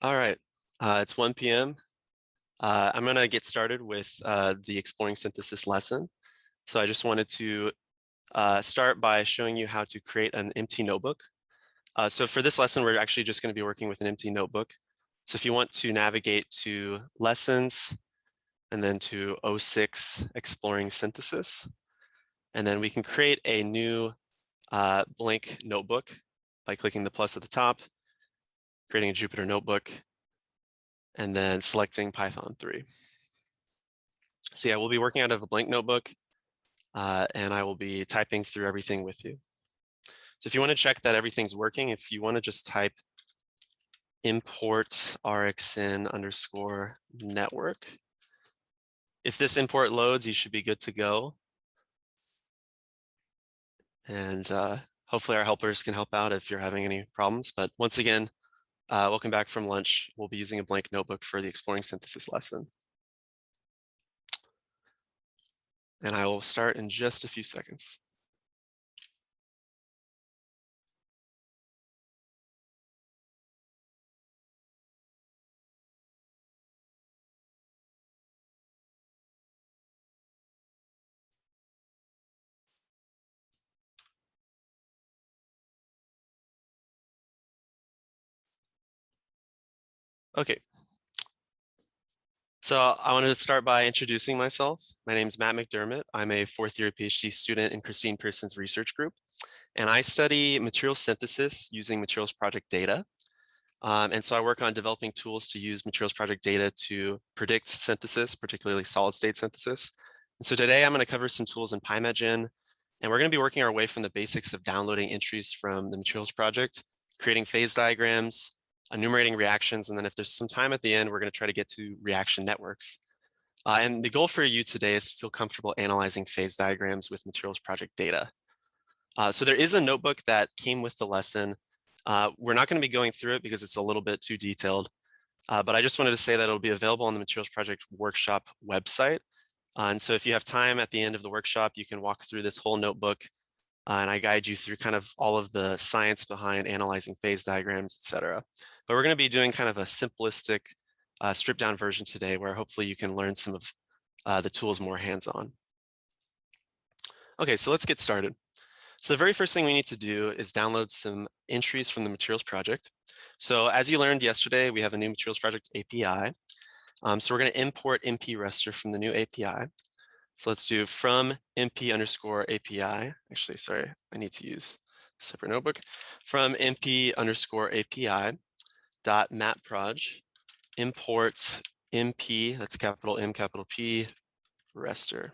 All right, it's 1 p.m. I'm going to get started with the Exploring Synthesis lesson. So I just wanted to start by showing you how to create an empty notebook. So for this lesson, we're actually just going to be working with an empty notebook. So if you want to navigate to Lessons and then to 06 Exploring Synthesis, and then we can create a new blank notebook by clicking the plus at the top, creating a Jupyter notebook, and then selecting Python 3. So yeah, we'll be working out of a blank notebook, and I will be typing through everything with you. So if you want to check that everything's working, if you want to just type import rxin_network. If this import loads, you should be good to go. And hopefully our helpers can help out if you're having any problems. But once again, welcome back from lunch. We'll be using a blank notebook for the Exploring Synthesis lesson. And I will start in just a few seconds. Okay. So I wanted to start by introducing myself. My name is Matt McDermott. I'm a fourth-year PhD student in Christine Pearson's research group, and I study material synthesis using materials project data. And so I work on developing tools to use materials project data to predict synthesis, particularly solid state synthesis. And so today I'm going to cover some tools in Pymention, and we're going to be working our way from the basics of downloading entries from the materials project, creating phase diagrams, enumerating reactions, and then if there's some time at the end, we're going to try to get to reaction networks. And the goal for you today is to feel comfortable analyzing phase diagrams with materials project data. So there is a notebook that came with the lesson. We're not going to be going through it because it's a little bit too detailed, but I just wanted to say that it'll be available on the Materials Project Workshop website. And so if you have time at the end of the workshop, you can walk through this whole notebook, and I guide you through kind of all of the science behind analyzing phase diagrams, etc. But we're going to be doing kind of a simplistic, stripped down version today where hopefully you can learn some of the tools more hands-on. Okay, so let's get started. So the very first thing we need to do is download some entries from the materials project. So as you learned yesterday, we have a new materials project API. So we're going to import MP Rester from the new API. So let's do from MP_API. Actually, sorry, I need to use a separate notebook. From MP_API dot matproj import MP, that's capital M, capital P, Rester.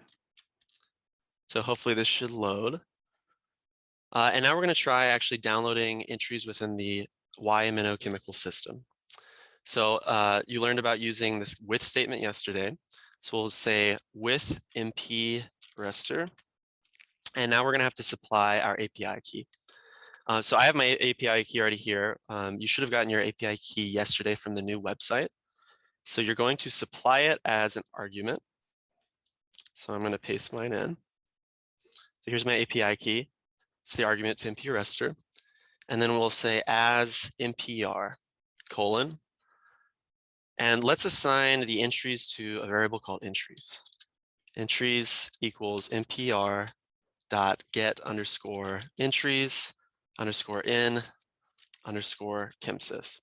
So hopefully this should load. And now we're going to try actually downloading entries within the Ymino chemical system. So you learned about using this with statement yesterday. So we'll say with MP Rester. And now we're going to have to supply our API key. So I have my API key already here. You should have gotten your API key yesterday from the new website. So you're going to supply it as an argument. So I'm going to paste mine in. So here's my API key. It's the argument to MP Rester. And then we'll say as MPR, colon. And let's assign the entries to a variable called entries. Entries equals MPR dot get underscore entries underscore in underscore chemsys.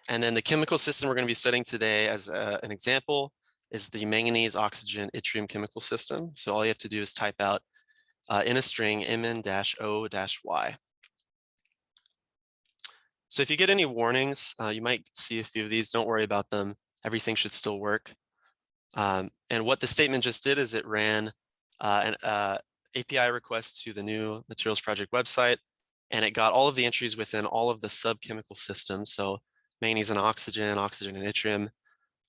And then the chemical system we're going to be studying today as an example is the manganese oxygen yttrium chemical system. So all you have to do is type out in a string mn-o-y. So if you get any warnings, you might see a few of these. Don't worry about them. Everything should still work. And what the statement just did is it ran an API request to the new Materials Project website, and it got all of the entries within all of the subchemical systems. So manganese and oxygen, oxygen and yttrium.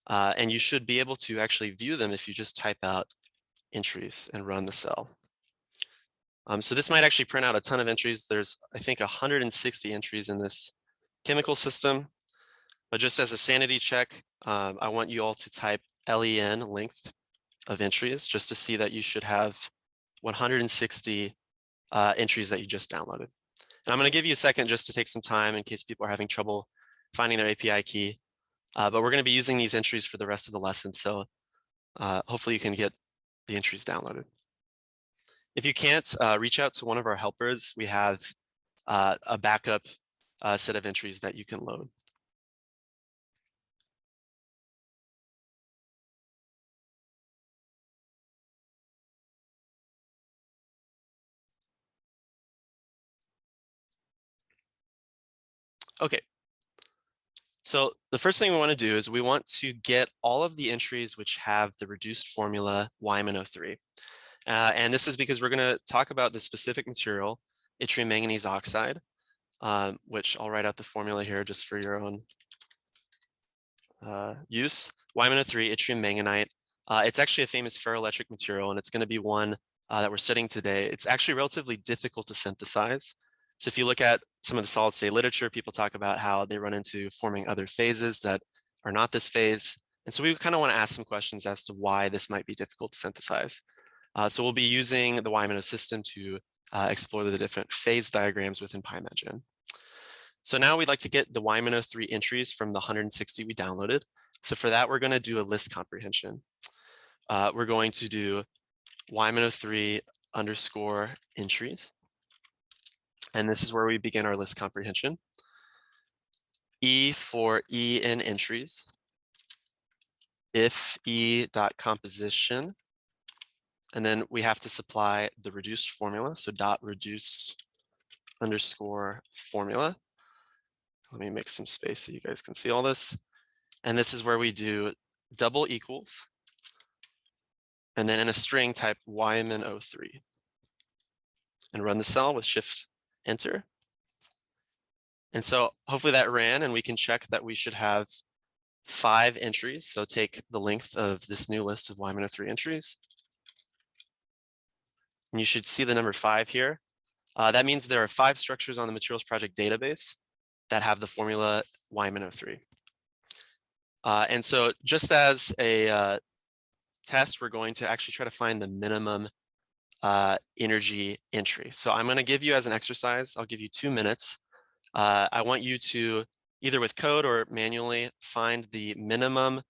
And you should be able to actually view them if you just type out entries and run the cell. So this might actually print out a ton of entries. There's, I think, 160 entries in this chemical system. But just as a sanity check, I want you all to type len, length of entries, just to see that you should have 160 entries that you just downloaded. And I'm going to give you a second just to take some time in case people are having trouble finding their API key. But we're going to be using these entries for the rest of the lesson, so hopefully you can get the entries downloaded. If you can't, reach out to one of our helpers. We have a backup set of entries that you can load. Okay. So the first thing we want to do is we want to get all of the entries which have the reduced formula Ymino 3. And this is because we're going to talk about the specific material, Intramanganese Oxide, which I'll write out the formula here just for your own use. Ymino 3, yttrium manganite. It's actually a famous ferroelectric material, and it's going to be one that we're studying today. It's actually relatively difficult to synthesize. So if you look at some of the solid state literature, people talk about how they run into forming other phases that are not this phase. And so we kind of want to ask some questions as to why this might be difficult to synthesize. So we'll be using the Ymino system to explore the different phase diagrams within Pymention. So now we'd like to get the Ymino 3 entries from the 160 we downloaded. So for that, we're going to do a list comprehension. We're going to do Ymino 3 underscore entries. And this is where we begin our list comprehension. E for E in entries. If E dot composition. And then we have to supply the reduced formula. So dot reduce underscore formula. Let me make some space so you guys can see all this. And this is where we do double equals. And then in a string type Ymino3. And run the cell with Shift Enter. And so hopefully that ran, and we can check that we should have 5 entries. So take the length of this new list of Ymino 3 entries. And you should see the number 5 here. That means there are 5 structures on the materials project database that have the formula Ymino 3. And so just as a test, we're going to actually try to find the minimum energy entry. So I'm going to give you as an exercise, I'll give you 2 minutes. I want you to either with code or manually find the minimum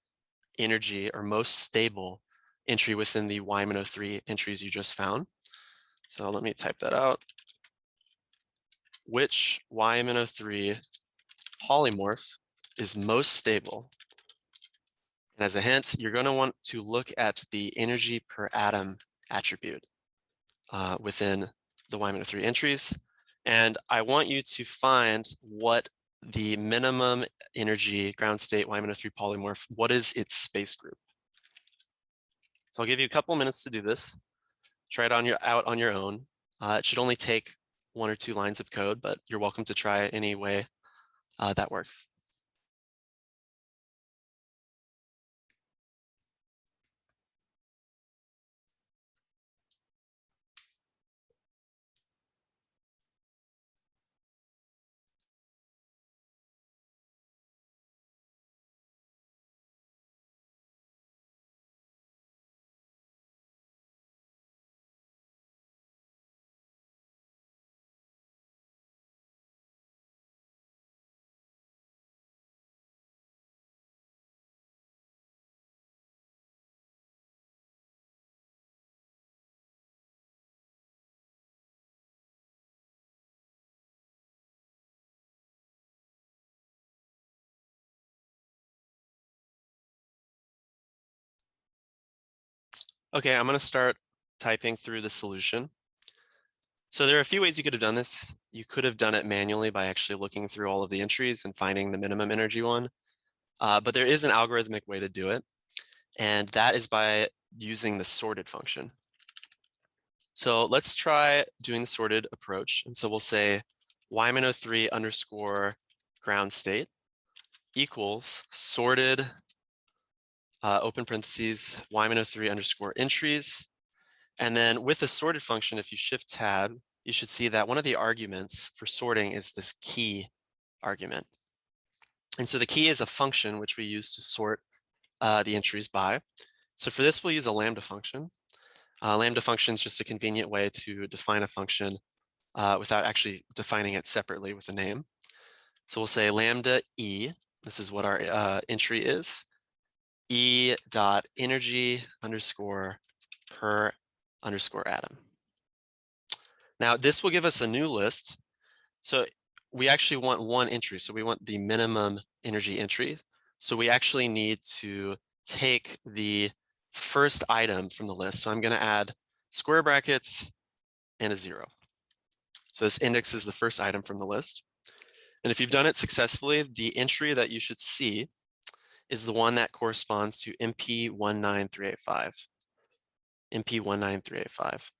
energy or most stable entry within the Ymino 3 entries you just found. So let me type that out. Which Ymino 3 polymorph is most stable? And as a hint, you're going to want to look at the energy per atom attribute within the Ymino 3 entries. And I want you to find what the minimum energy ground state Ymino 3 polymorph, what is its space group? So I'll give you a couple minutes to do this. Try it out on your own. It should only take 1 or 2 lines of code, but you're welcome to try it any way that works. Okay, I'm going to start typing through the solution. So there are a few ways you could have done this. You could have done it manually by actually looking through all of the entries and finding the minimum energy one. But there is an algorithmic way to do it, and that is by using the sorted function. So let's try doing the sorted approach. And so we'll say Ymino 3 underscore ground state equals sorted open parentheses Ymino 3 underscore entries. And then with the sorted function, if you shift tab, you should see that one of the arguments for sorting is this key argument. And so the key is a function which we use to sort the entries by. So for this, we'll use a lambda function. Lambda function is just a convenient way to define a function without actually defining it separately with a name. So we'll say lambda e This is what our entry is. E dot energy underscore per underscore atom. Now this will give us a new list. So we actually want one entry. So we want the minimum energy entry. So we actually need to take the first item from the list. So I'm going to add square brackets and a 0. So this index is the first item from the list. And if you've done it successfully, the entry that you should see is the one that corresponds to MP19385. MP19385.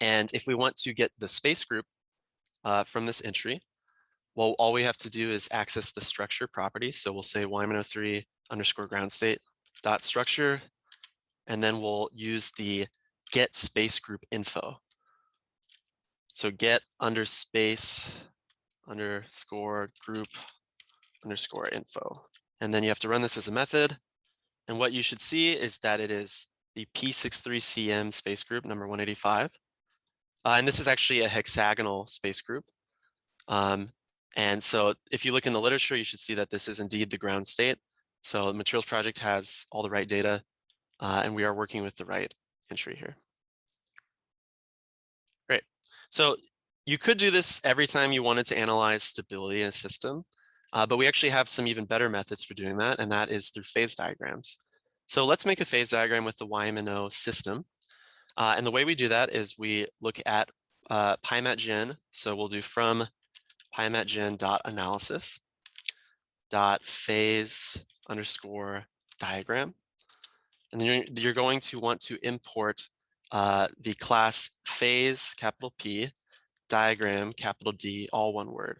And if we want to get the space group from this entry, well, all we have to do is access the structure property. So we'll say Ymino3 underscore ground state dot structure, and then we'll use the get space group info. So get under space underscore group underscore info. And then you have to run this as a method. And what you should see is that it is the P63CM space group number 185. And this is actually a hexagonal space group. And so if you look in the literature, you should see that this is indeed the ground state. So the materials project has all the right data, and we are working with the right entry here. Great. So you could do this every time you wanted to analyze stability in a system, but we actually have some even better methods for doing that, and that is through phase diagrams. So let's make a phase diagram with the Ymino system. And the way we do that is we look at Pymention. So we'll do from Pymention dot analysis dot phase underscore diagram. And then you're going to want to import the class phase, capital P, diagram, capital D, all one word.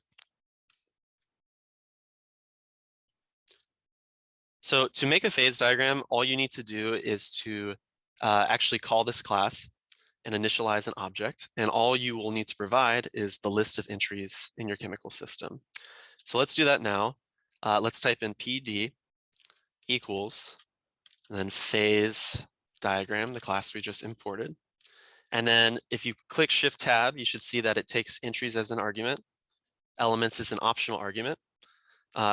So to make a phase diagram, all you need to do is to actually call this class and initialize an object. And all you will need to provide is the list of entries in your chemical system. So let's do that now. Let's type in PD equals, and then phase diagram, the class we just imported. And then if you click Shift Tab, you should see that it takes entries as an argument. Elements is an optional argument.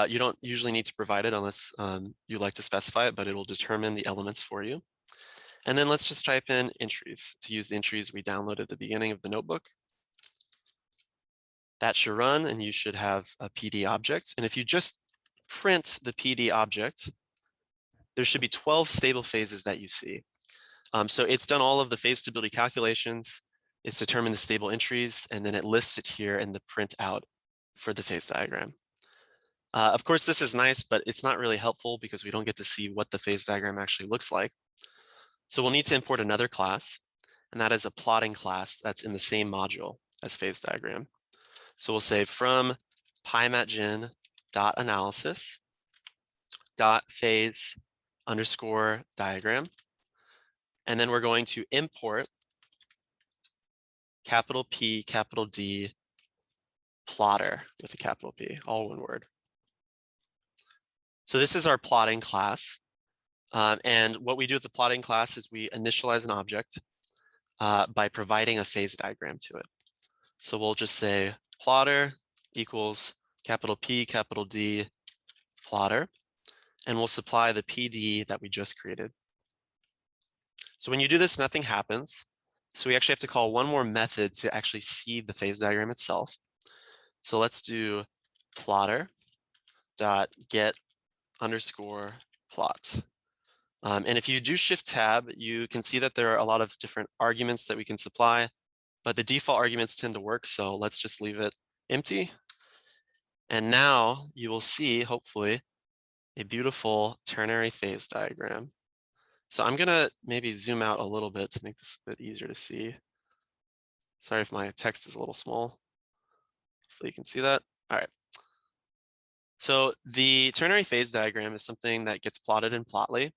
You don't usually need to provide it unless you like to specify it, but it will determine the elements for you. And then let's just type in entries to use the entries we downloaded at the beginning of the notebook. That should run, and you should have a PD object. And if you just print the PD object, there should be 12 stable phases that you see. So it's done all of the phase stability calculations, it's determined the stable entries, and then it lists it here in the printout for the phase diagram. Of course, this is nice, but it's not really helpful because we don't get to see what the phase diagram actually looks like. So we'll need to import another class, and that is a plotting class that's in the same module as phase diagram. So we'll say from Pymention dot analysis dot phase underscore diagram. And then we're going to import capital P, capital D, plotter with a capital P, all one word. So this is our plotting class. And what we do with the plotting class is we initialize an object by providing a phase diagram to it. So we'll just say plotter equals capital P, capital D, plotter, and we'll supply the PD that we just created. So when you do this, nothing happens. So we actually have to call one more method to actually see the phase diagram itself. So let's do plotter dot get underscore plot. And if you do Shift Tab, you can see that there are a lot of different arguments that we can supply, but the default arguments tend to work. So let's just leave it empty. And now you will see, hopefully, a beautiful ternary phase diagram. So I'm gonna maybe zoom out a little bit to make this a bit easier to see. Sorry if my text is a little small. Hopefully you can see that. All right. So the ternary phase diagram is something that gets plotted in Plotly.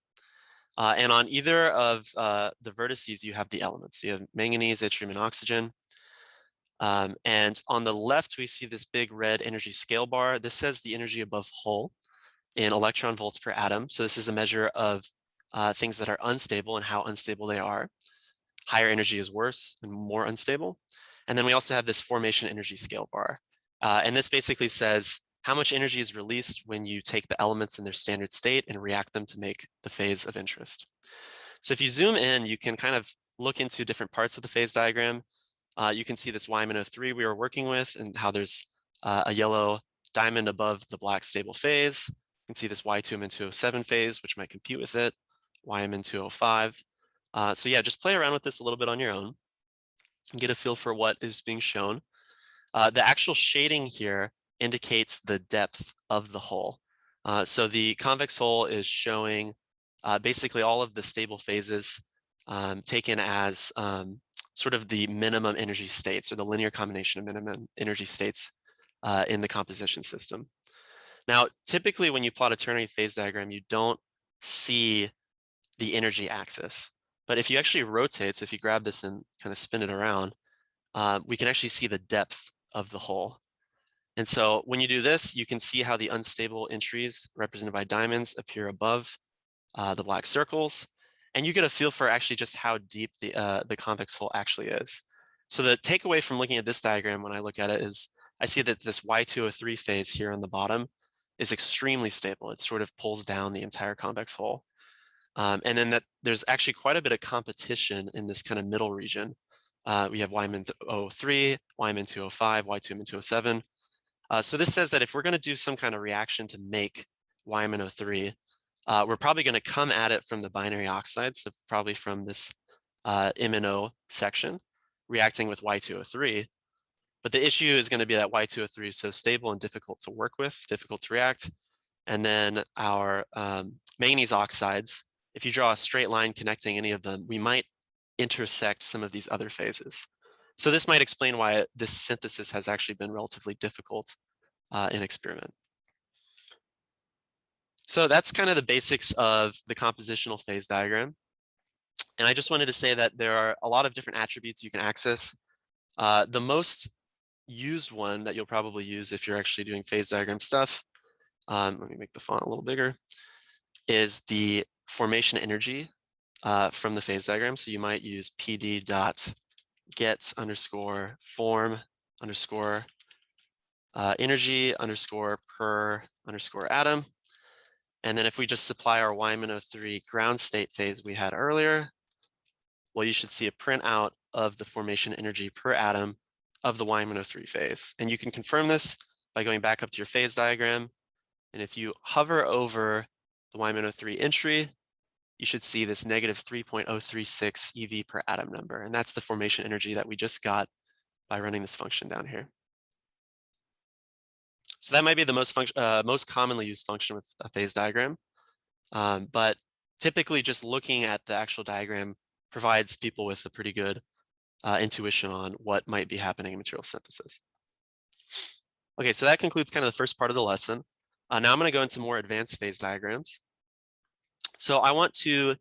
And on either of the vertices, you have the elements. You have manganese, yttrium, and oxygen. And on the left, we see this big red energy scale bar. This says the energy above Hull in electron volts per atom. So this is a measure of things that are unstable and how unstable they are. Higher energy is worse and more unstable. And then we also have this formation energy scale bar. And this basically says how much energy is released when you take the elements in their standard state and react them to make the phase of interest. So if you zoom in, you can kind of look into different parts of the phase diagram. You can see this Ymino 3 we were working with and how there's a yellow diamond above the black stable phase. You can see this Y2Min207 phase, which might compete with it, Ymin205. So yeah, just play around with this a little bit on your own and get a feel for what is being shown. The actual shading here indicates the depth of the hole. So the convex hull is showing basically all of the stable phases taken as sort of the minimum energy states, or the linear combination of minimum energy states in the composition system. Now, typically when you plot a ternary phase diagram, you don't see the energy axis. But if you actually rotate, so if you grab this and kind of spin it around, we can actually see the depth of the hole. And so when you do this, you can see how the unstable entries represented by diamonds appear above the black circles. And you get a feel for actually just how deep the convex hull actually is. So the takeaway from looking at this diagram when I look at it is I see that this Y203 phase here on the bottom is extremely stable. It sort of pulls down the entire convex hull. And then that there's actually quite a bit of competition in this kind of middle region. We have Ymin03, Ymin205, Y2Min207. So this says that if we're going to do some kind of reaction to make Ymino 3, we're probably going to come at it from the binary oxide, so probably from this Ymino section, reacting with Y203. But the issue is going to be that Y203 is so stable and difficult to work with, difficult to react. And then our manganese oxides, if you draw a straight line connecting any of them, we might intersect some of these other phases. So this might explain why this synthesis has actually been relatively difficult in experiment. So that's kind of the basics of the compositional phase diagram. And I just wanted to say that there are a lot of different attributes you can access. The most used one that you'll probably use if you're actually doing phase diagram stuff, let me make the font a little bigger, is the formation energy from the phase diagram. So you might use pd.get_form_energy_per_atom. And then if we just supply our Ymino 3 ground state phase we had earlier, well, you should see a printout of the formation energy per atom of the Ymino 3 phase. And you can confirm this by going back up to your phase diagram. And if you hover over the Ymino 3 entry, you should see this negative 3.036 EV per atom number. And that's the formation energy that we just got by running this function down here. So that might be the most commonly used function with a phase diagram. But typically just looking at the actual diagram provides people with a pretty good intuition on what might be happening in material synthesis. Okay, so that concludes kind of the first part of the lesson. Now I'm going to go into more advanced phase diagrams. So I want to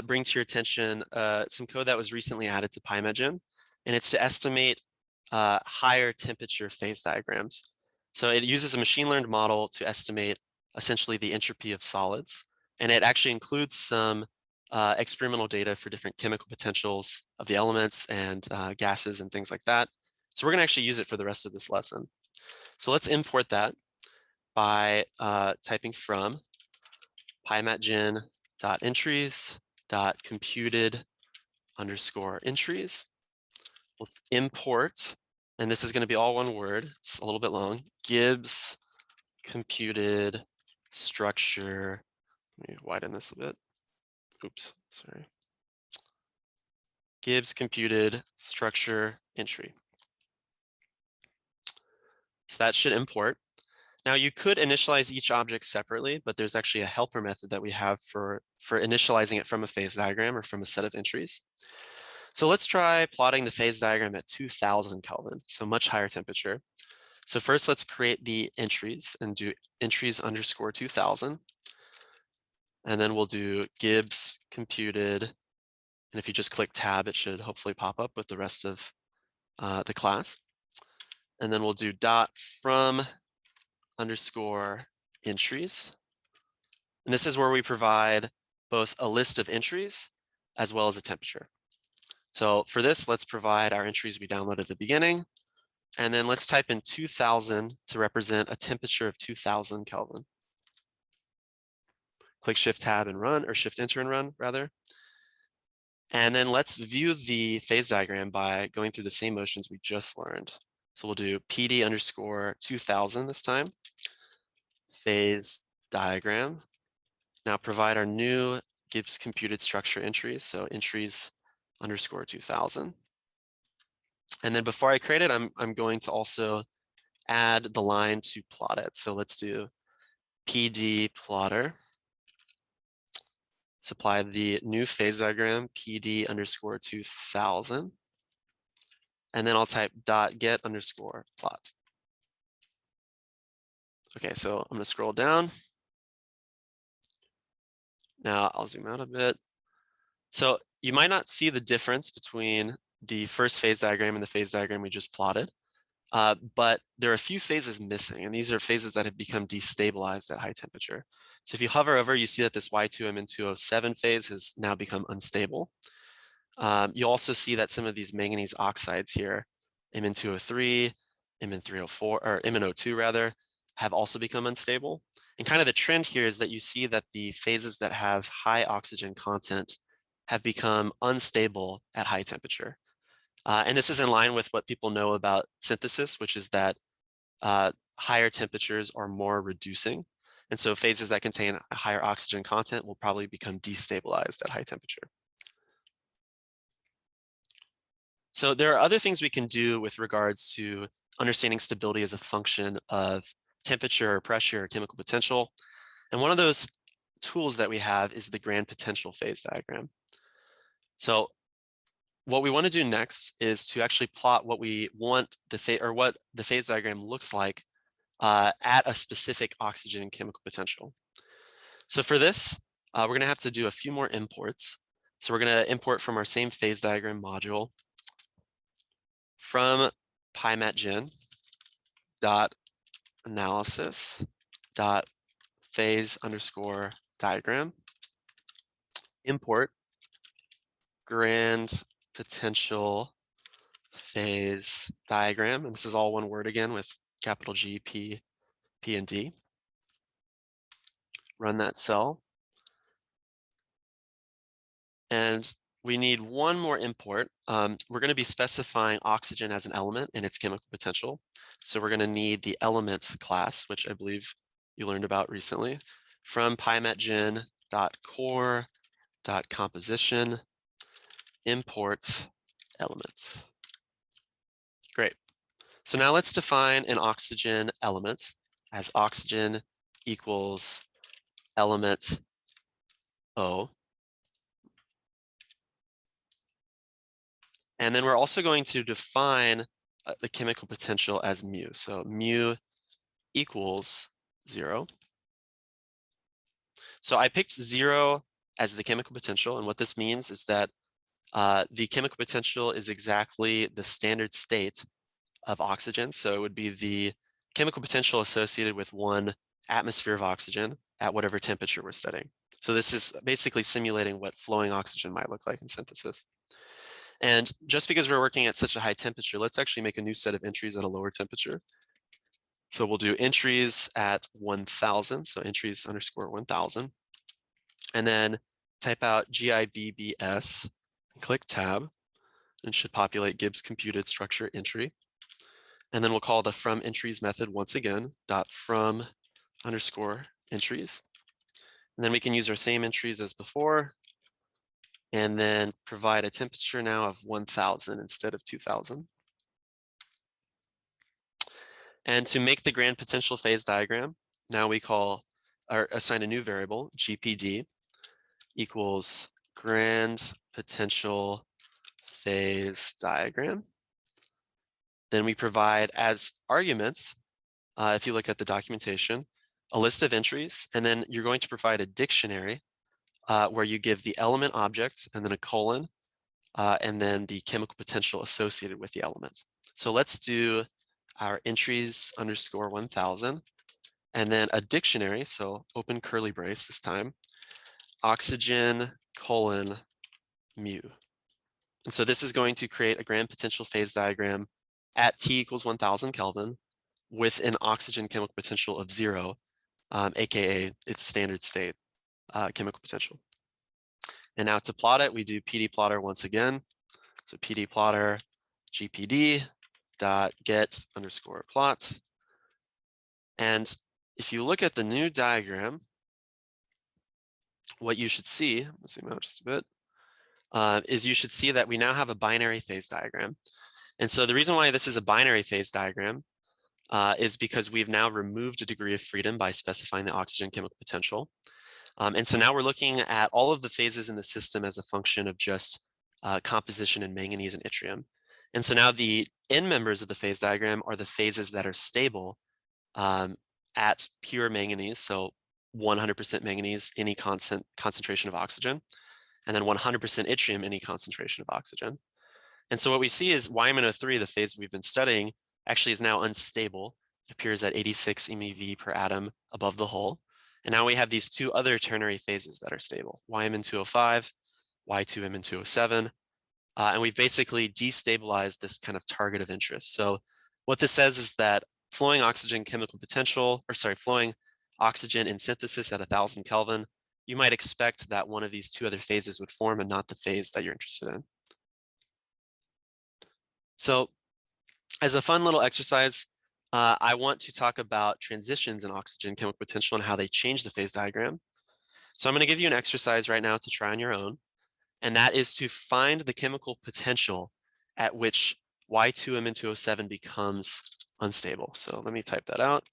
bring to your attention some code that was recently added to Pymention, and it's to estimate higher temperature phase diagrams. So it uses a machine learned model to estimate essentially the entropy of solids. And it actually includes some experimental data for different chemical potentials of the elements and gases and things like that. So we're going to actually use it for the rest of this lesson. So let's import that by typing from pymention.entries.computed_entries. Let's import, and this is going to be all one word. It's a little bit long. Gibbs computed structure. Let me widen this a bit. Oops, sorry. Gibbs computed structure entry. So that should import. Now you could initialize each object separately, but there's actually a helper method that we have for initializing it from a phase diagram or from a set of entries. So let's try plotting the phase diagram at 2000 Kelvin, so much higher temperature. So first let's create the entries and do entries_2000. And then we'll do Gibbs computed. And if you just click tab, it should hopefully pop up with the rest of the class. And then we'll do .from_entries. And this is where we provide both a list of entries as well as a temperature. So for this, let's provide our entries we downloaded at the beginning. And then let's type in 2000 to represent a temperature of 2000 Kelvin. Click Shift Tab and run, or Shift Enter and run rather. And then let's view the phase diagram by going through the same motions we just learned. So we'll do PD underscore 2000 this time. Phase diagram. Now provide our new Gibbs computed structure entries. So entries underscore 2000. And then before I create it, I'm going to also add the line to plot it. So let's do PD plotter. Supply the new phase diagram, PD underscore 2000. And then I'll type dot get underscore plot. Okay, so I'm going to scroll down. Now I'll zoom out a bit. So you might not see the difference between the first phase diagram and the phase diagram we just plotted, but there are a few phases missing, and these are phases that have become destabilized at high temperature. So if you hover over, you see that this Y2Mn207 phase has now become unstable. You'll also see that some of these manganese oxides here, Mn203, Mn304, or Mno2 rather, have also become unstable. And kind of the trend here is that you see that the phases that have high oxygen content have become unstable at high temperature. And this is in line with what people know about synthesis, which is that higher temperatures are more reducing. And so phases that contain a higher oxygen content will probably become destabilized at high temperature. So there are other things we can do with regards to understanding stability as a function of temperature or pressure or chemical potential. And one of those tools that we have is the grand potential phase diagram. So what we want to do next is to actually plot what we want what the phase diagram looks like at a specific oxygen chemical potential. So for this, we're going to have to do a few more imports. So we're going to import from our same phase diagram module from Pymention dot analysis dot phase underscore diagram, import grand potential phase diagram. And this is all one word again with capital G, P, P, and D. Run that cell. And we need one more import. We're going to be specifying oxygen as an element and its chemical potential. So we're going to need the element class, which I believe you learned about recently, from pymention.core.composition import element. Great. So now let's define an oxygen element as oxygen equals element O. And then we're also going to define the chemical potential as mu. So mu equals 0. So I picked 0 as the chemical potential. And what this means is that the chemical potential is exactly the standard state of oxygen. So it would be the chemical potential associated with 1 atmosphere of oxygen at whatever temperature we're studying. So this is basically simulating what flowing oxygen might look like in synthesis. And just because we're working at such a high temperature, let's actually make a new set of entries at a lower temperature. So we'll do entries at 1000. So entries underscore 1000. And then type out GIBBS, click tab, and it should populate Gibbs computed structure entry. And then we'll call the from entries method once again, dot from underscore entries. And then we can use our same entries as before, and then provide a temperature now of 1000 instead of 2000. And to make the grand potential phase diagram, now we call or assign a new variable, GPD, equals grand potential phase diagram. Then we provide as arguments, if you look at the documentation, a list of entries, and then you're going to provide a dictionary where you give the element object and then a colon, and then the chemical potential associated with the element. So let's do our entries underscore 1000, and then a dictionary, so open curly brace this time, oxygen colon mu. And so this is going to create a grand potential phase diagram at T equals 1000 Kelvin with an oxygen chemical potential of 0, aka its standard state chemical potential. And now to plot it, we do PD plotter once again. So PD plotter GPD dot get underscore plot. And if you look at the new diagram, what you should see, let's zoom out just a bit, is you should see that we now have a binary phase diagram. And so the reason why this is a binary phase diagram is because we've now removed a degree of freedom by specifying the oxygen chemical potential. And so now we're looking at all of the phases in the system as a function of just composition in manganese and yttrium. And so now the end members of the phase diagram are the phases that are stable at pure manganese, so 100% manganese, any constant concentration of oxygen, and then 100% yttrium, any concentration of oxygen. And so what we see is Ymino 3, the phase we've been studying, actually is now unstable. It appears at 86 MeV per atom above the hull. And now we have these two other ternary phases that are stable, Ymn 205, Y2Mn 207. And we've basically destabilized this kind of target of interest. So what this says is that flowing oxygen chemical potential, flowing oxygen in synthesis at 1000 Kelvin, you might expect that one of these two other phases would form and not the phase that you're interested in. So as a fun little exercise, I want to talk about transitions in oxygen chemical potential and how they change the phase diagram. So I'm going to give you an exercise right now to try on your own, and that is to find the chemical potential at which Y2Mn207 becomes unstable. So let me type that out.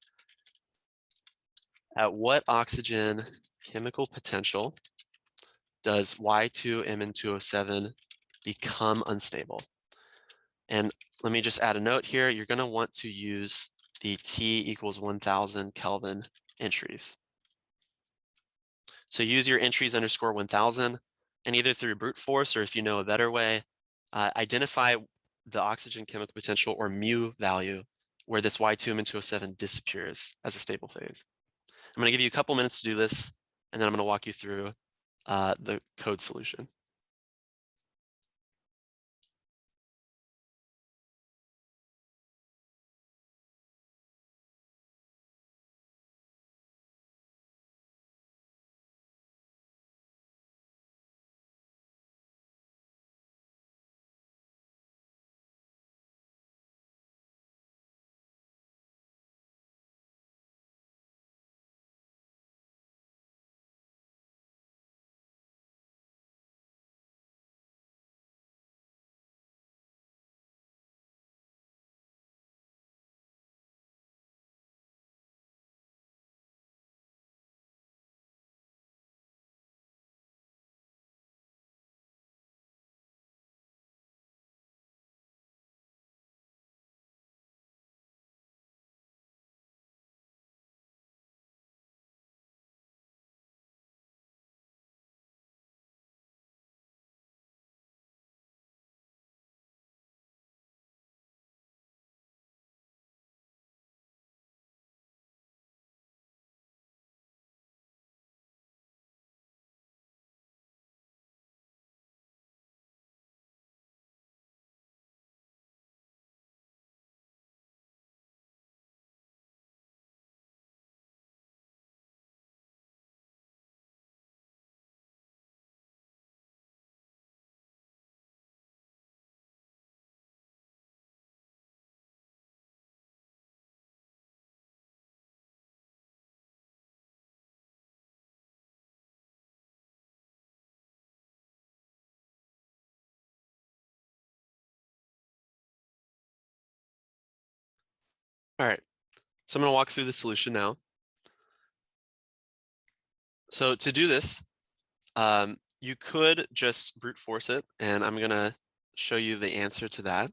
At what oxygen chemical potential does Y2Mn207 become unstable? And let me just add a note here. You're going to want to use the T equals 1000 Kelvin entries. So use your entries underscore 1000, and either through brute force or if you know a better way, identify the oxygen chemical potential or mu value where this Y2Mn207 disappears as a stable phase. I'm going to give you a couple minutes to do this, and then I'm going to walk you through the code solution. All right, so I'm going to walk through the solution now. So to do this, you could just brute force it, and I'm going to show you the answer to that.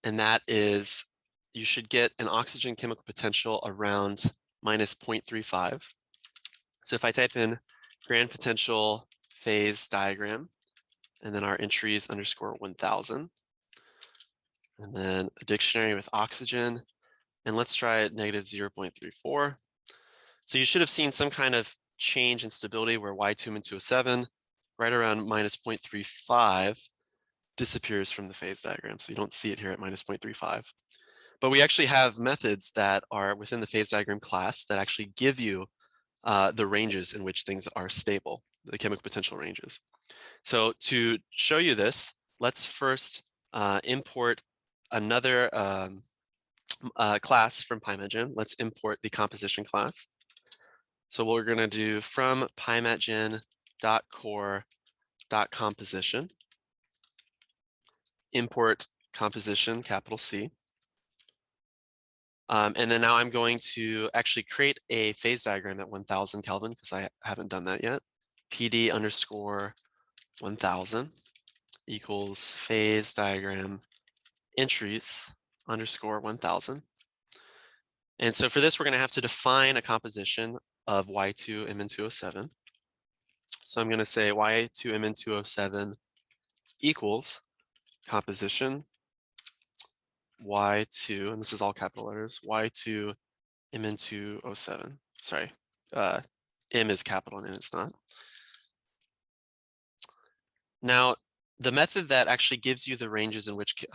And that is, you should get an oxygen chemical potential around minus 0.35. So if I type in grand potential phase diagram, and then our entries underscore 1000, and then a dictionary with oxygen, and let's try negative 0.34. So you should have seen some kind of change in stability where Y2Mn207 right around minus 0.35 disappears from the phase diagram. So you don't see it here at minus 0.35. But we actually have methods that are within the phase diagram class that actually give you the ranges in which things are stable, the chemical potential ranges. So to show you this, let's first import another class from Pymention. Let's import the composition class. So what we're going to do from pymention.core.composition, import composition, capital C. And then now I'm going to actually create a phase diagram at 1000 Kelvin because I haven't done that yet. PD underscore 1000 equals phase diagram entries underscore 1000. And so for this, we're going to have to define a composition of Y2Mn207. So I'm going to say Y2Mn207 equals composition Y2, and this is all capital letters, Y2Mn207. Sorry, M is capital and N is not. Now, the method that actually gives you the ranges in which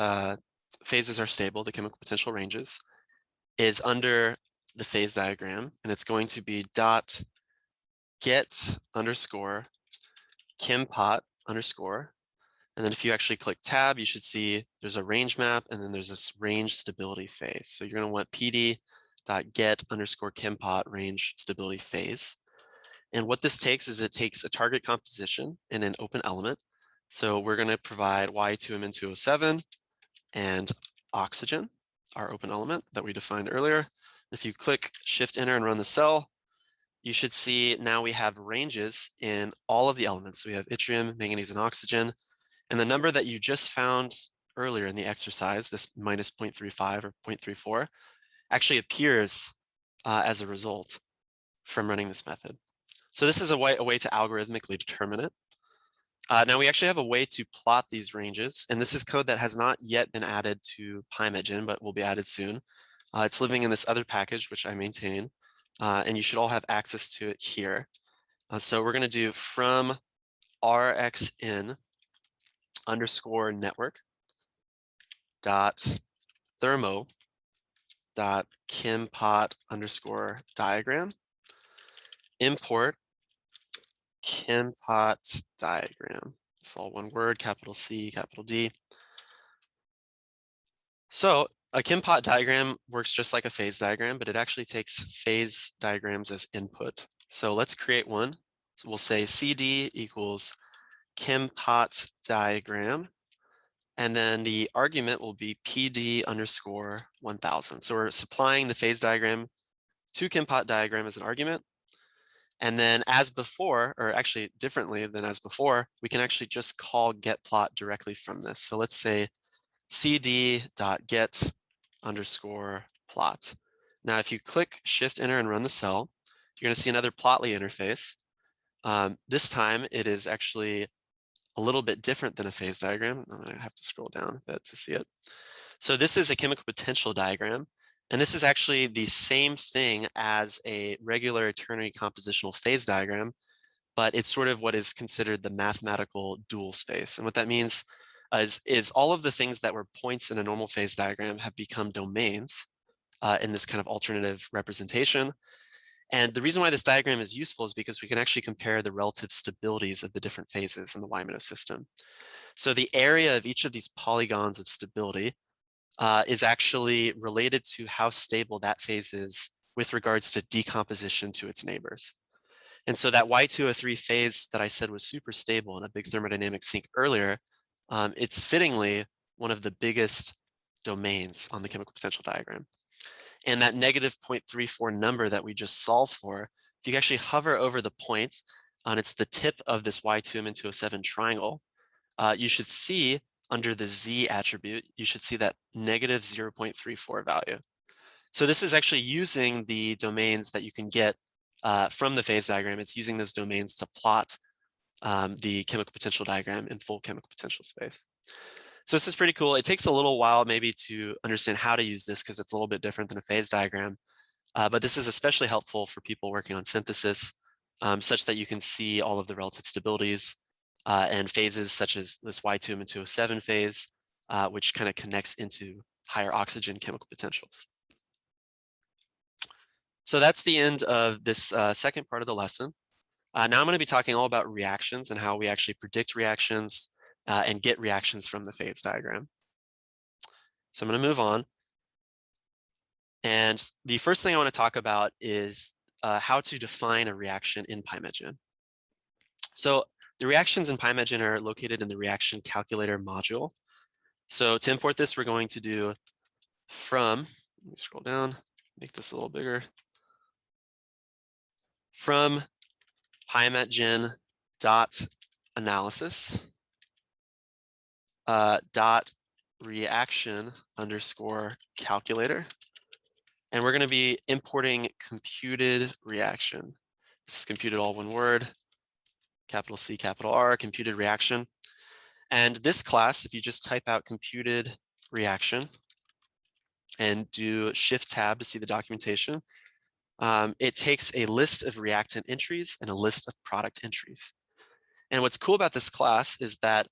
phases are stable, the chemical potential ranges, is under the phase diagram, and it's going to be dot get underscore chempot underscore. And then if you actually click tab, you should see there's a range map, and then there's this range stability phase. So you're going to want pd.get underscore chempot range stability phase. And what this takes is it takes a target composition in an open element. So we're going to provide Y2Mn207 and oxygen, our open element that we defined earlier. If you click Shift Enter and run the cell, you should see now we have ranges in all of the elements. So we have yttrium, manganese, and oxygen. And the number that you just found earlier in the exercise, this minus 0.35 or 0.34, actually appears as a result from running this method. So this is a way to algorithmically determine it. Now we actually have a way to plot these ranges, and this is code that has not yet been added to Pymention, but will be added soon. It's living in this other package, which I maintain, and you should all have access to it here. So we're going to do from rxn underscore network dot thermo dot chempot underscore diagram import chempot diagram. It's all one word, capital C, capital D. So a chempot diagram works just like a phase diagram, but it actually takes phase diagrams as input. So let's create one. So we'll say CD equals chempot diagram, and then the argument will be PD underscore 1000. So we're supplying the phase diagram to chempot diagram as an argument. And then as before, or actually differently than as before, we can actually just call getPlot directly from this. So let's say cd.get underscore plot. Now, if you click Shift Enter and run the cell, you're going to see another Plotly interface. This time it is actually a little bit different than a phase diagram. I'm going to have to scroll down a bit to see it. So this is a chemical potential diagram, and this is actually the same thing as a regular ternary compositional phase diagram, but it's sort of what is considered the mathematical dual space. And what that means is all of the things that were points in a normal phase diagram have become domains in this kind of alternative representation. And the reason why this diagram is useful is because we can actually compare the relative stabilities of the different phases in the Ymino system. So the area of each of these polygons of stability is actually related to how stable that phase is with regards to decomposition to its neighbors. And so that Y2O3 phase that I said was super stable in a big thermodynamic sink earlier, it's fittingly one of the biggest domains on the chemical potential diagram. And that negative 0.34 number that we just solved for, if you actually hover over the point, and it's the tip of this Y2Mn207 triangle, you should see under the Z attribute, you should see that negative 0.34 value. So this is actually using the domains that you can get from the phase diagram. It's using those domains to plot the chemical potential diagram in full chemical potential space. So this is pretty cool. It takes a little while maybe to understand how to use this because it's a little bit different than a phase diagram. But this is especially helpful for people working on synthesis, such that you can see all of the relative stabilities and phases such as this Y2M207 phase, which kind of connects into higher oxygen chemical potentials. So that's the end of this second part of the lesson. Now I'm going to be talking all about reactions and how we actually predict reactions and get reactions from the phase diagram. So I'm going to move on. And the first thing I want to talk about is how to define a reaction in Pymention. So the reactions in Pymention are located in the reaction calculator module. So to import this, we're going to do from, let me scroll down, make this a little bigger. From Pymention dot analysis dot reaction underscore calculator. And we're going to be importing computed reaction. This is computed all one word, capital C, capital R, computed reaction. And this class, if you just type out computed reaction and do Shift Tab to see the documentation, it takes a list of reactant entries and a list of product entries. And what's cool about this class is that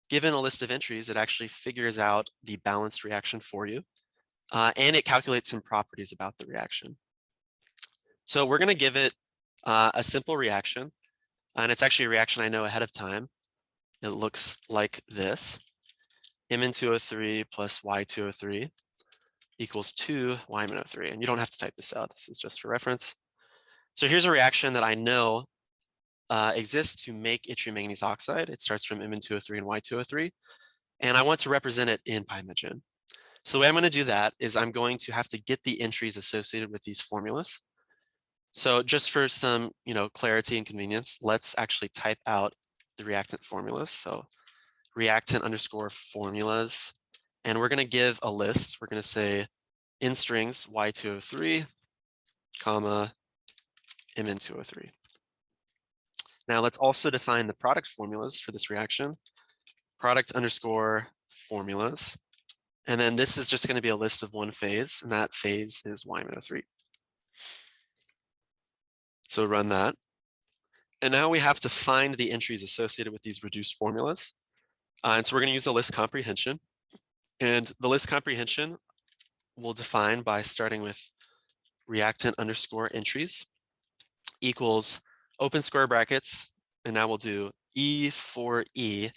given a list of entries, it actually figures out the balanced reaction for you. And it calculates some properties about the reaction. So we're going to give it a simple reaction. And it's actually a reaction I know ahead of time. It looks like this. Mn2O3 plus Y2O3 equals 2 Ymino3. And you don't have to type this out. This is just for reference. So here's a reaction that I know exists to make Intramanganese Oxide. It starts from Mn2O3 and Y2O3. And I want to represent it in Pymention. So the way I'm going to do that is I'm going to have to get the entries associated with these formulas. So just for some clarity and convenience, let's actually type out the reactant formulas. So reactant underscore formulas. And we're going to give a list. We're going to say in strings Y2O3, comma, Mn2O3. Now let's also define the product formulas for this reaction. Product underscore formulas. And then this is just going to be a list of one phase, and that phase is Ymino3. So run that. And now we have to find the entries associated with these reduced formulas. And so we're going to use a list comprehension. And the list comprehension we'll define by starting with reactant underscore entries equals open square brackets. And now we'll do E for E.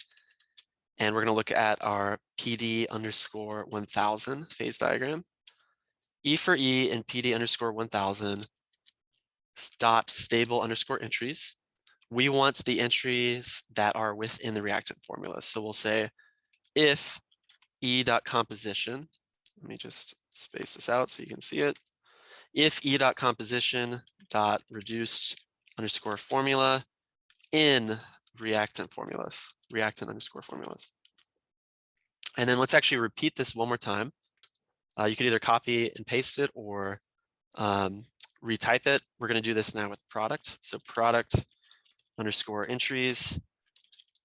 And we're going to look at our PD underscore 1000 phase diagram. E for E and PD underscore 1000 dot stable underscore entries. We want the entries that are within the reactant formula. So we'll say if E dot composition, let me just space this out so you can see it. If E dot composition dot reduced underscore formula in reactant formulas, reactant underscore formulas. And then let's actually repeat this one more time. You could either copy and paste it or retype it. We're going to do this now with product. So product underscore entries,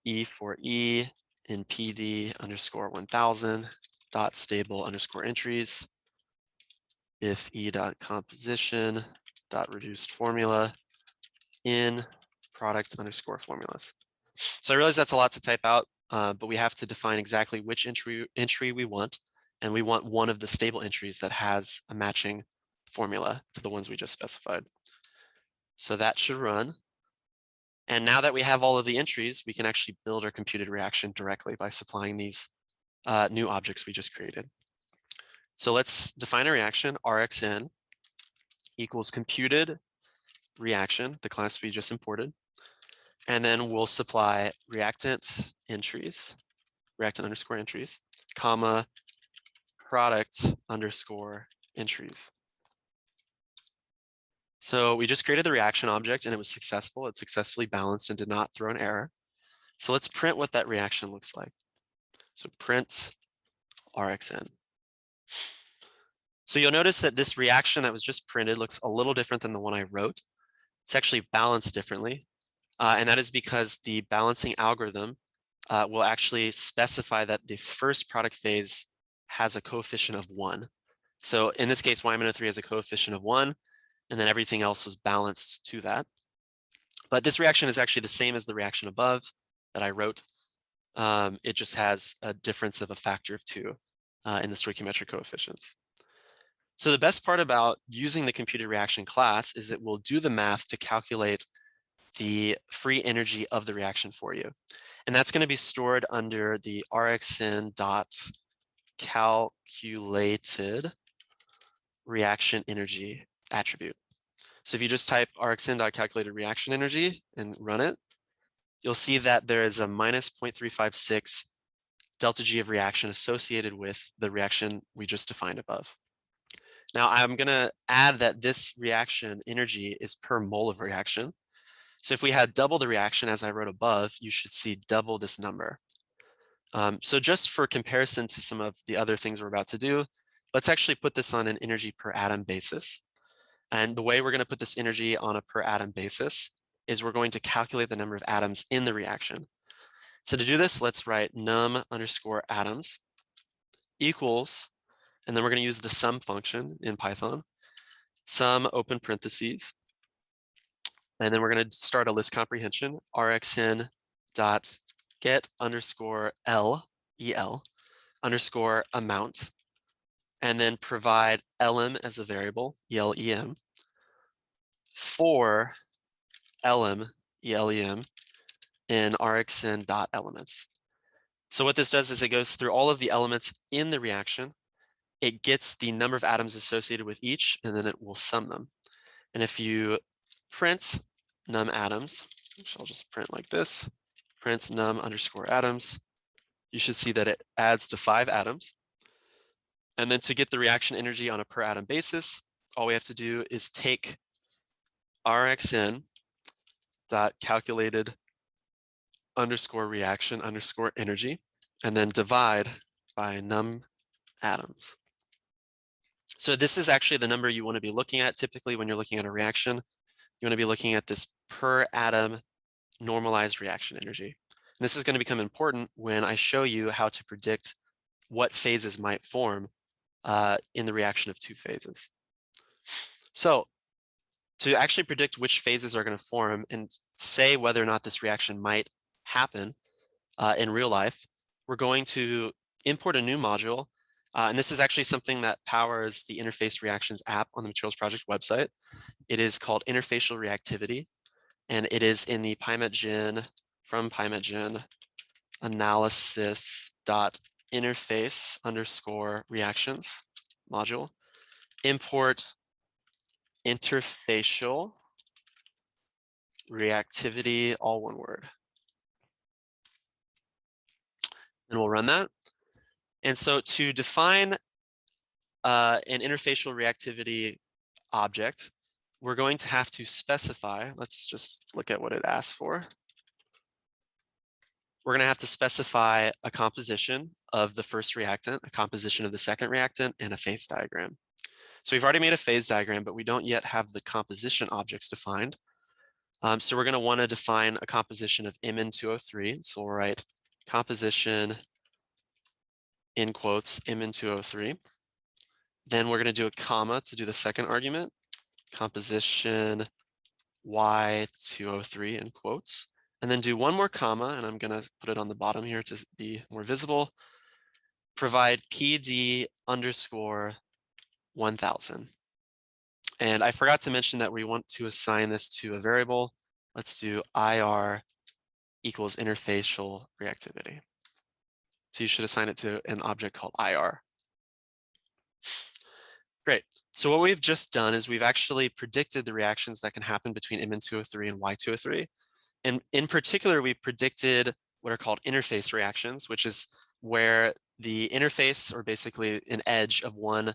E for E in PD underscore 1000 dot stable underscore entries. If E dot composition dot reduced formula in product underscore formulas. So I realize that's a lot to type out, but we have to define exactly which entry we want. And we want one of the stable entries that has a matching formula to the ones we just specified. So that should run. And now that we have all of the entries, we can actually build our computed reaction directly by supplying these new objects we just created. So let's define a reaction, Rxn equals computed reaction, the class we just imported. And then we'll supply reactant entries, reactant underscore entries, comma, product underscore entries. So we just created the reaction object and it was successful. It successfully balanced and did not throw an error. So let's print what that reaction looks like. So print Rxn. So you'll notice that this reaction that was just printed looks a little different than the one I wrote. It's actually balanced differently. And that is because the balancing algorithm will actually specify that the first product phase has a coefficient of 1. So in this case, Ymino3 has a coefficient of 1, and then everything else was balanced to that. But this reaction is actually the same as the reaction above. that I wrote. It just has a difference of a factor of 2 in the stoichiometric coefficients. So the best part about using the computed reaction class is it will do the math to calculate the free energy of the reaction for you. And that's going to be stored under the rxn.calculated reaction energy attribute. So if you just type rxn.calculated reaction energy and run it, you'll see that there is a minus 0.356 delta G of reaction associated with the reaction we just defined above. Now I'm going to add that this reaction energy is per mole of reaction. So if we had double the reaction as I wrote above, you should see double this number. So just for comparison to some of the other things we're about to do, let's actually put this on an energy per atom basis. And the way we're going to put this energy on a per atom basis is we're going to calculate the number of atoms in the reaction. So to do this, let's write num_atoms equals, and then we're going to use the sum function in Python, sum open parentheses, and then we're going to start a list comprehension, rxn dot get underscore L, EL, underscore amount, and then provide lm as a variable, ELEM, for lm, ELEM, in rxn dot elements. So what this does is it goes through all of the elements in the reaction. It gets the number of atoms associated with each, and then it will sum them. And if you print num atoms, which I'll just print like this, print num underscore atoms, you should see that it adds to 5 atoms. And then to get the reaction energy on a per atom basis, all we have to do is take rxn dot calculated underscore reaction underscore energy, and then divide by num atoms. So this is actually the number you want to be looking at typically when you're looking at a reaction. You want to be looking at this per atom normalized reaction energy. And this is going to become important when I show you how to predict what phases might form in the reaction of 2 phases. So to actually predict which phases are going to form and say whether or not this reaction might happen in real life, we're going to import a new module. And this is actually something that powers the Interface Reactions app on the Materials Project website. It is called Interfacial Reactivity, and it is in the Pymention, from Pymention, analysis.interface underscore reactions module. Import interfacial reactivity, all one word. And we'll run that. And so to define an interfacial reactivity object, we're going to have to specify, let's just look at what it asks for. We're going to have to specify a composition of the first reactant, a composition of the second reactant, and a phase diagram. So we've already made a phase diagram, but we don't yet have the composition objects defined. So we're going to want to define a composition of Mn2O3. So we'll write composition in quotes Mn2O3. Then we're going to do a comma to do the second argument, composition Y2O3 in quotes, and then do one more comma, and I'm going to put it on the bottom here to be more visible. Provide PD underscore 1000. And I forgot to mention that we want to assign this to a variable. Let's do IR equals interfacial reactivity. So you should assign it to an object called IR. Great. So what we've just done is we've actually predicted the reactions that can happen between Mn2O3 and Y2O3. And in particular, we predicted what are called interface reactions, which is where the interface, or basically an edge of one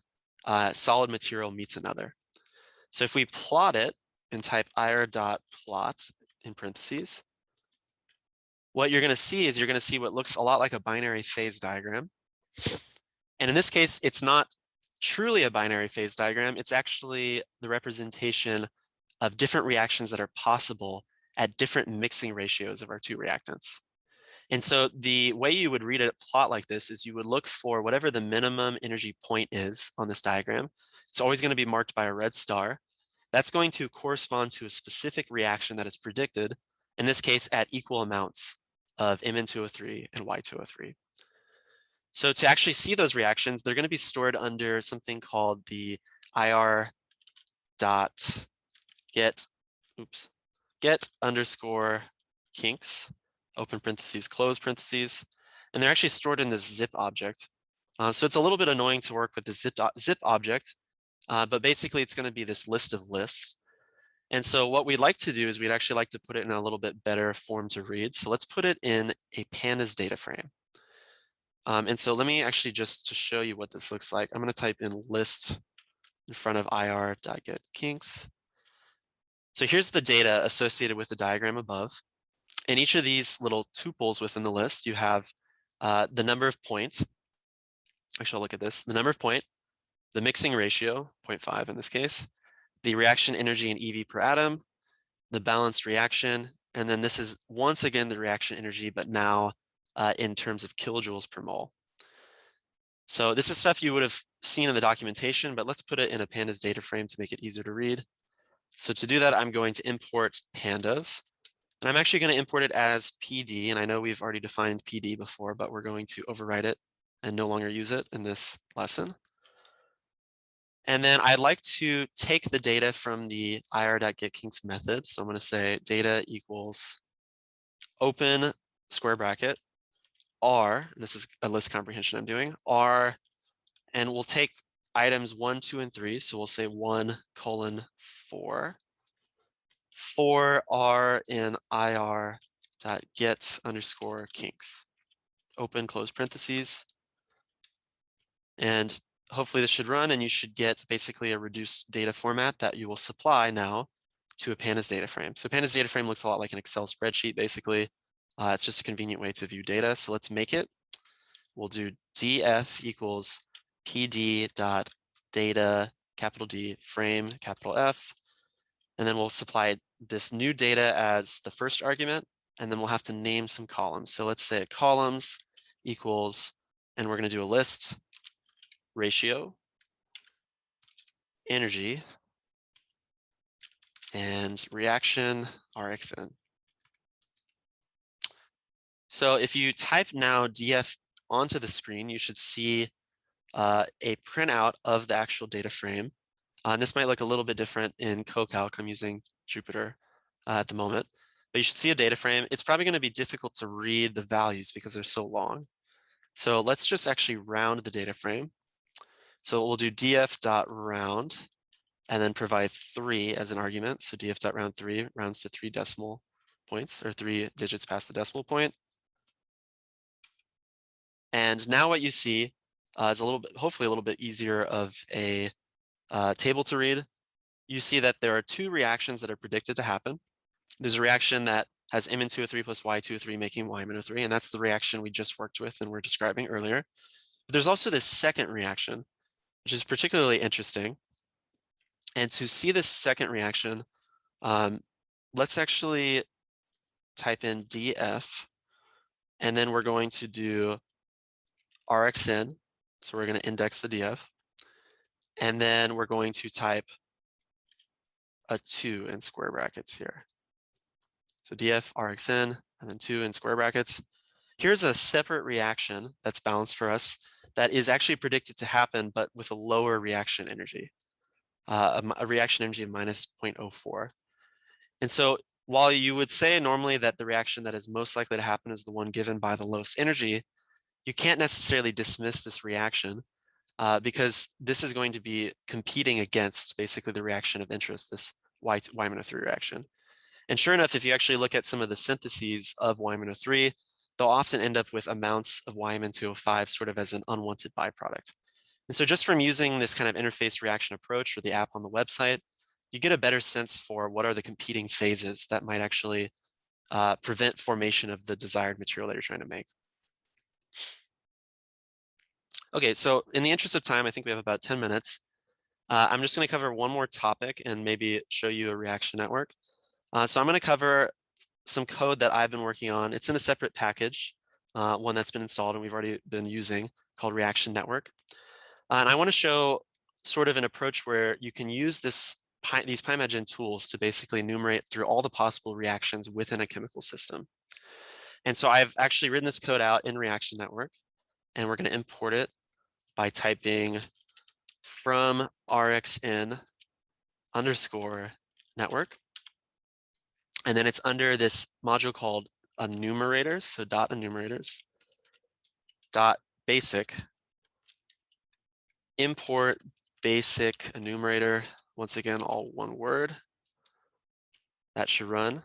solid material, meets another. So if we plot it and type ir.plot in parentheses, what you're going to see is you're going to see what looks a lot like a binary phase diagram. And in this case, it's not truly a binary phase diagram. It's actually the representation of different reactions that are possible at different mixing ratios of our 2 reactants. And so the way you would read a plot like this is you would look for whatever the minimum energy point is on this diagram. It's always going to be marked by a red star. That's going to correspond to a specific reaction that is predicted, in this case at equal amounts of Mn2O3 and Y2O3. So to actually see those reactions, they're going to be stored under something called the ir dot get underscore kinks, open parentheses, close parentheses, and they're actually stored in this zip object. So it's a little bit annoying to work with the zip object, but basically it's going to be this list of lists. And so what we'd like to do is we'd actually like to put it in a little bit better form to read. So let's put it in a Pandas data frame. And so let me actually, just to show you what this looks like, I'm going to type in list in front of ir.getKinks. So here's the data associated with the diagram above. In each of these little tuples within the list, you have the number of point. Actually, I'll look at this. The number of point, the mixing ratio, 0.5 in this case, the reaction energy in EV per atom, the balanced reaction, and then this is once again the reaction energy, but now in terms of kilojoules per mole. So this is stuff you would have seen in the documentation, but let's put it in a Pandas data frame to make it easier to read. So to do that, I'm going to import Pandas. And I'm actually going to import it as PD. And I know we've already defined PD before, but we're going to overwrite it and no longer use it in this lesson. And then I'd like to take the data from the ir.getKinks method. So I'm going to say data equals open square bracket R, and this is a list comprehension I'm doing, R, and we'll take items 1, 2, and 3. So we'll say 1:4. For R in ir.get underscore kinks, open close parentheses. And hopefully this should run and you should get basically a reduced data format that you will supply now to a Pandas data frame. So Pandas data frame looks a lot like an Excel spreadsheet, basically. It's just a convenient way to view data. So let's make it. We'll do df equals pd.data, capital D, frame, capital F. And then we'll supply this new data as the first argument, and then we'll have to name some columns. So let's say columns equals, and we're going to do a list, ratio, energy, and reaction Rxn. So if you type now df onto the screen, you should see a printout of the actual data frame. And this might look a little bit different in CoCalc. I'm using Jupyter at the moment, but you should see a data frame. It's probably going to be difficult to read the values because they're so long. So let's just actually round the data frame. So we'll do df.round and then provide 3 as an argument. So df.round3 rounds to 3 decimal points, or 3 digits past the decimal point. And now what you see is a little bit, hopefully a little bit easier of a table to read. You see that there are 2 reactions that are predicted to happen. There's a reaction that has Mn2O3 plus Y2O3 making Ymino3, and that's the reaction we just worked with and were describing earlier. But there's also this second reaction, which is particularly interesting. And to see this second reaction, let's actually type in df, and then we're going to do Rxn. So we're going to index the df. And then we're going to type a 2 in square brackets here. So df Rxn, and then 2 in square brackets. Here's a separate reaction that's balanced for us that is actually predicted to happen, but with a lower reaction energy, a reaction energy of minus 0.04. And so while you would say normally that the reaction that is most likely to happen is the one given by the lowest energy, you can't necessarily dismiss this reaction because this is going to be competing against basically the reaction of interest, this Ymino3 reaction. And sure enough, if you actually look at some of the syntheses of Ymino3, they'll often end up with amounts of Ymn2O5 sort of as an unwanted byproduct. And so just from using this kind of interface reaction approach or the app on the website, you get a better sense for what are the competing phases that might actually prevent formation of the desired material that you're trying to make. Okay, so in the interest of time, I think we have about 10 minutes. I'm just going to cover one more topic and maybe show you a reaction network. So I'm going to cover some code that I've been working on. It's in a separate package, one that's been installed and we've already been using, called Reaction Network. And I want to show sort of an approach where you can use these Pymention tools to basically enumerate through all the possible reactions within a chemical system. And so I've actually written this code out in Reaction Network, and we're going to import it by typing from rxn underscore network. And then it's under this module called enumerators, so dot enumerators, dot basic, import basic enumerator, once again, all one word. That should run.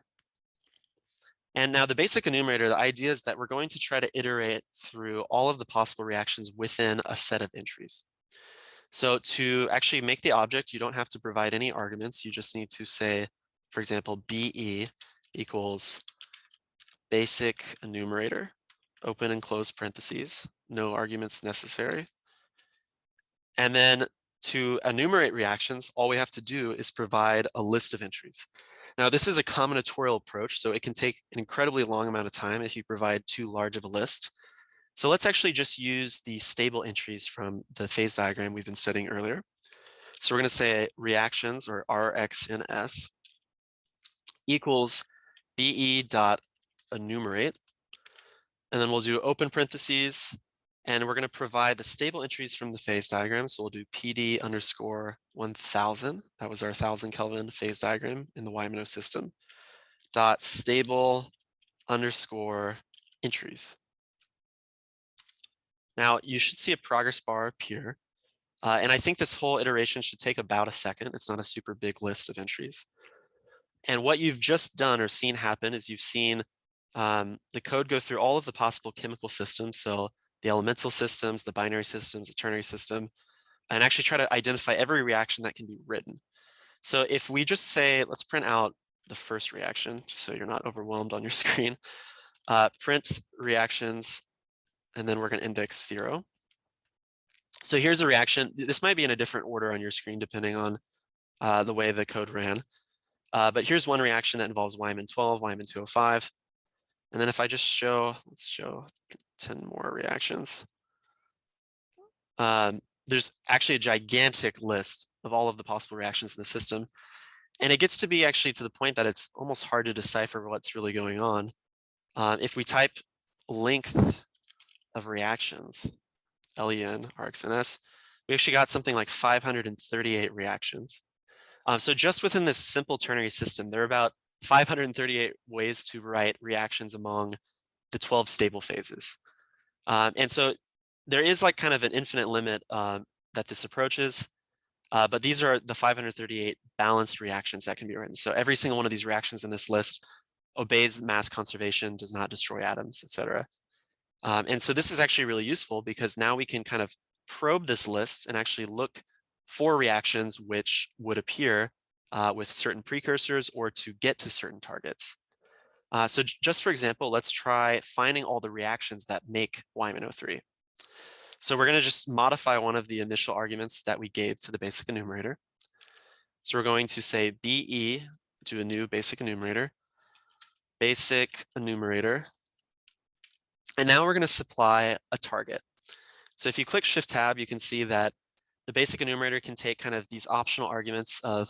And now the basic enumerator, the idea is that we're going to try to iterate through all of the possible reactions within a set of entries. So to actually make the object, you don't have to provide any arguments. You just need to say, for example, BE equals basic enumerator, open and close parentheses, no arguments necessary. And then to enumerate reactions, all we have to do is provide a list of entries. Now, this is a combinatorial approach, so it can take an incredibly long amount of time if you provide too large of a list. So let's actually just use the stable entries from the phase diagram we've been studying earlier. So we're going to say reactions, or RxNS, equals BE dot enumerate. And then we'll do open parentheses, and we're going to provide the stable entries from the phase diagram. So we'll do PD underscore 1000. That was our 1000 Kelvin phase diagram in the Ymino system. Dot stable underscore entries. Now you should see a progress bar appear. And I think this whole iteration should take about a second. It's not a super big list of entries. And what you've just done or seen happen is you've seen the code go through all of the possible chemical systems. So the elemental systems, the binary systems, the ternary system, and actually try to identify every reaction that can be written. So if we just say, let's print out the first reaction, just so you're not overwhelmed on your screen, print reactions, and then we're going to index 0. So here's a reaction. This might be in a different order on your screen, depending on the way the code ran. But here's one reaction that involves Wyman 12, Wyman 205. And then if I just show, let's show 10 more reactions. There's actually a gigantic list of all of the possible reactions in the system. And it gets to be actually to the point that it's almost hard to decipher what's really going on. If we type length of reactions, LEN, RxNS, we actually got something like 538 reactions. So just within this simple ternary system, there are about 538 ways to write reactions among the 12 stable phases. And so there is like kind of an infinite limit that this approaches, but these are the 538 balanced reactions that can be written. So every single one of these reactions in this list obeys mass conservation, does not destroy atoms, etc. And so this is actually really useful because now we can kind of probe this list and actually look for reactions which would appear with certain precursors or to get to certain targets. So just for example, let's try finding all the reactions that make Ymino3. So we're going to just modify one of the initial arguments that we gave to the basic enumerator. So we're going to say BE to a new basic enumerator, and now we're going to supply a target. So if you click Shift Tab, you can see that the basic enumerator can take kind of these optional arguments of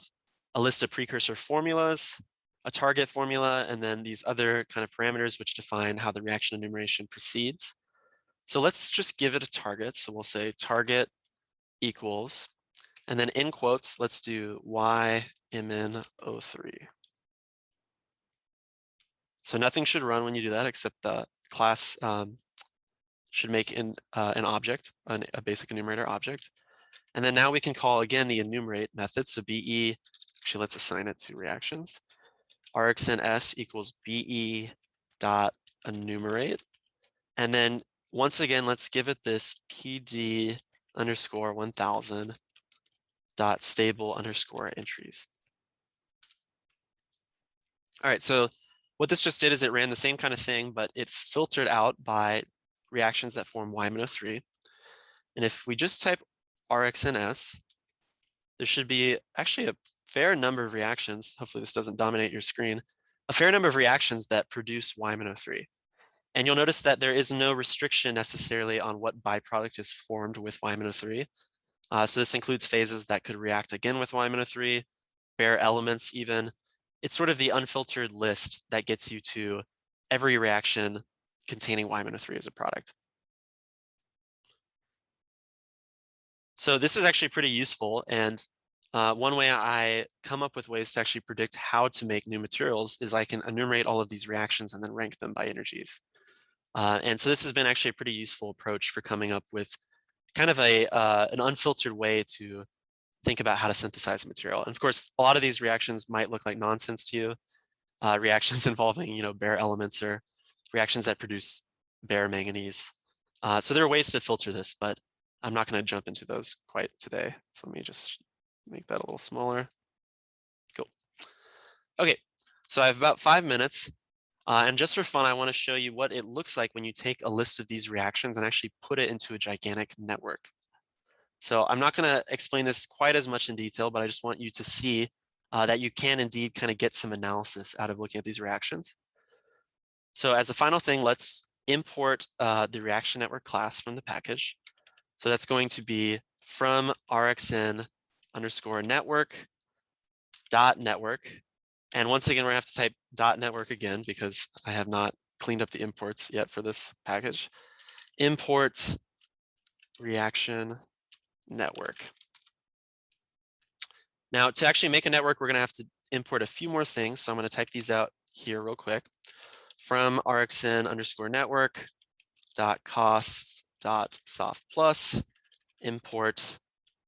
a list of precursor formulas, a target formula, and then these other kind of parameters which define how the reaction enumeration proceeds. So let's just give it a target. So we'll say target equals, and then in quotes, let's do Ymino3. So nothing should run when you do that, except the class should make an object, a basic enumerator object. And then now we can call again the enumerate method. So BE, actually let's assign it to reactions. RxNS equals BE dot enumerate. And then once again, let's give it this PD underscore 1000 dot stable underscore entries. All right, so what this just did is it ran the same kind of thing, but it filtered out by reactions that form Ymino3. And if we just type RxNS, there should be actually a fair number of reactions. Hopefully this doesn't dominate your screen. A fair number of reactions that produce Ymino3. And you'll notice that there is no restriction necessarily on what byproduct is formed with Ymino3. So this includes phases that could react again with Ymino3, bare elements even. It's sort of the unfiltered list that gets you to every reaction containing Ymino3 as a product. So this is actually pretty useful, and one way I come up with ways to actually predict how to make new materials is I can enumerate all of these reactions and then rank them by energies. And so this has been actually a pretty useful approach for coming up with kind of an unfiltered way to think about how to synthesize a material. And of course, a lot of these reactions might look like nonsense to you. Reactions involving, bare elements or reactions that produce bare manganese. So there are ways to filter this, but I'm not going to jump into those quite today. So let me just make that a little smaller. Cool. Okay, so I have about 5 minutes. And just for fun, I want to show you what it looks like when you take a list of these reactions and actually put it into a gigantic network. So I'm not going to explain this quite as much in detail, but I just want you to see that you can indeed kind of get some analysis out of looking at these reactions. So as a final thing, let's import the reaction network class from the package. So that's going to be from rxn underscore network dot network. And once again, we're gonna have to type dot network again because I have not cleaned up the imports yet for this package. Import reaction network. Now to actually make a network, we're gonna have to import a few more things. So I'm gonna type these out here real quick. From rxn underscore network dot cost dot soft plus, import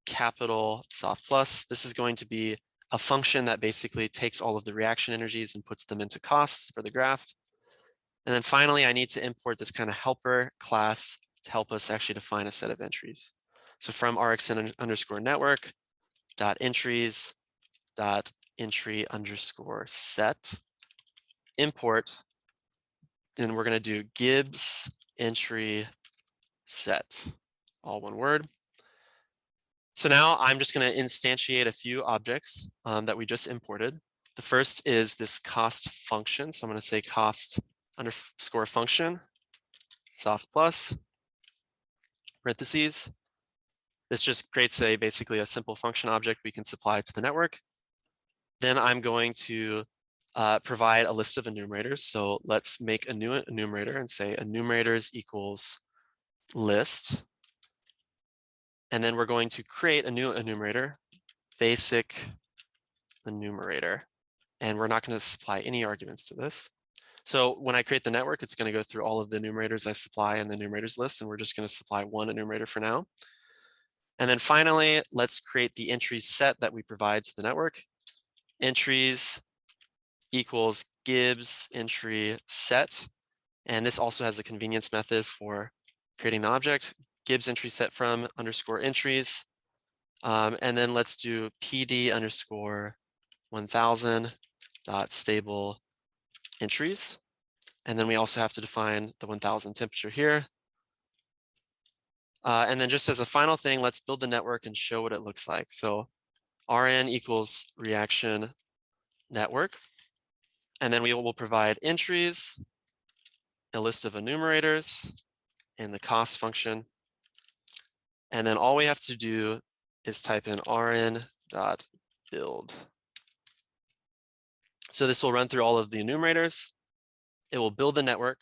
capital soft plus. This is going to be a function that basically takes all of the reaction energies and puts them into costs for the graph. And then finally, I need to import this kind of helper class to help us actually define a set of entries. So from rxn underscore network dot entries dot entry underscore set, import, then we're going to do Gibbs entry set, all one word. So now I'm just going to instantiate a few objects that we just imported. The first is this cost function. So I'm going to say cost underscore function, soft plus, parentheses. This just creates basically a simple function object we can supply to the network. Then I'm going to provide a list of enumerators. So let's make a new enumerator and say enumerators equals list. And then we're going to create a new enumerator, basic enumerator. And we're not going to supply any arguments to this. So when I create the network, it's going to go through all of the enumerators I supply in the enumerators list, and we're just going to supply one enumerator for now. And then finally, let's create the entries set that we provide to the network. Entries equals Gibbs entry set. And this also has a convenience method for creating the object. Gibbs entry set from underscore entries. And then let's do PD underscore 1000 dot stable entries. And then we also have to define the 1000 temperature here. And then just as a final thing, let's build the network and show what it looks like. So Rn equals reaction network. And then we will provide entries, a list of enumerators, and the cost function. And then all we have to do is type in rn.build. So this will run through all of the enumerators. It will build the network.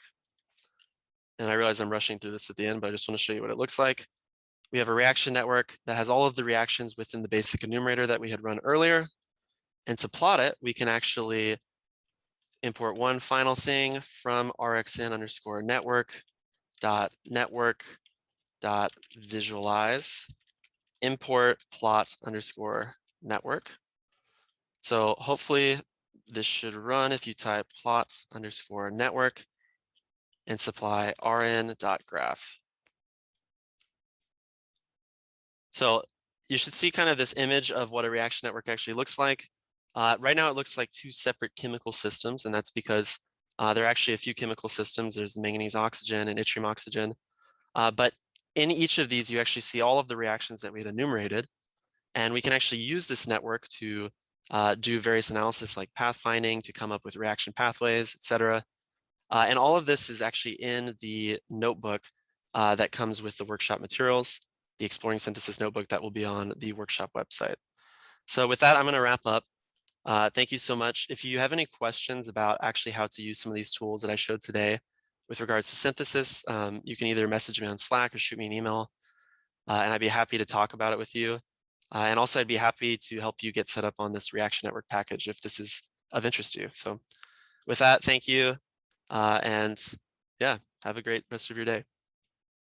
And I realize I'm rushing through this at the end, but I just want to show you what it looks like. We have a reaction network that has all of the reactions within the basic enumerator that we had run earlier. And to plot it, we can actually import one final thing from rxn underscore network dot visualize, import plot underscore network. So hopefully this should run if you type plot underscore network and supply rn.graph. So you should see kind of this image of what a reaction network actually looks like. Right now it looks like two separate chemical systems, and that's because there are actually a few chemical systems. There's the manganese oxygen and yttrium oxygen. But in each of these, you actually see all of the reactions that we had enumerated. And we can actually use this network to do various analysis like pathfinding to come up with reaction pathways, etc. And all of this is actually in the notebook that comes with the workshop materials, the Exploring Synthesis notebook that will be on the workshop website. So with that, I'm going to wrap up. Thank you so much. If you have any questions about actually how to use some of these tools that I showed today, with regards to synthesis, you can either message me on Slack or shoot me an email, and I'd be happy to talk about it with you. And also, I'd be happy to help you get set up on this reaction network package if this is of interest to you. So with that, thank you. And yeah, have a great rest of your day.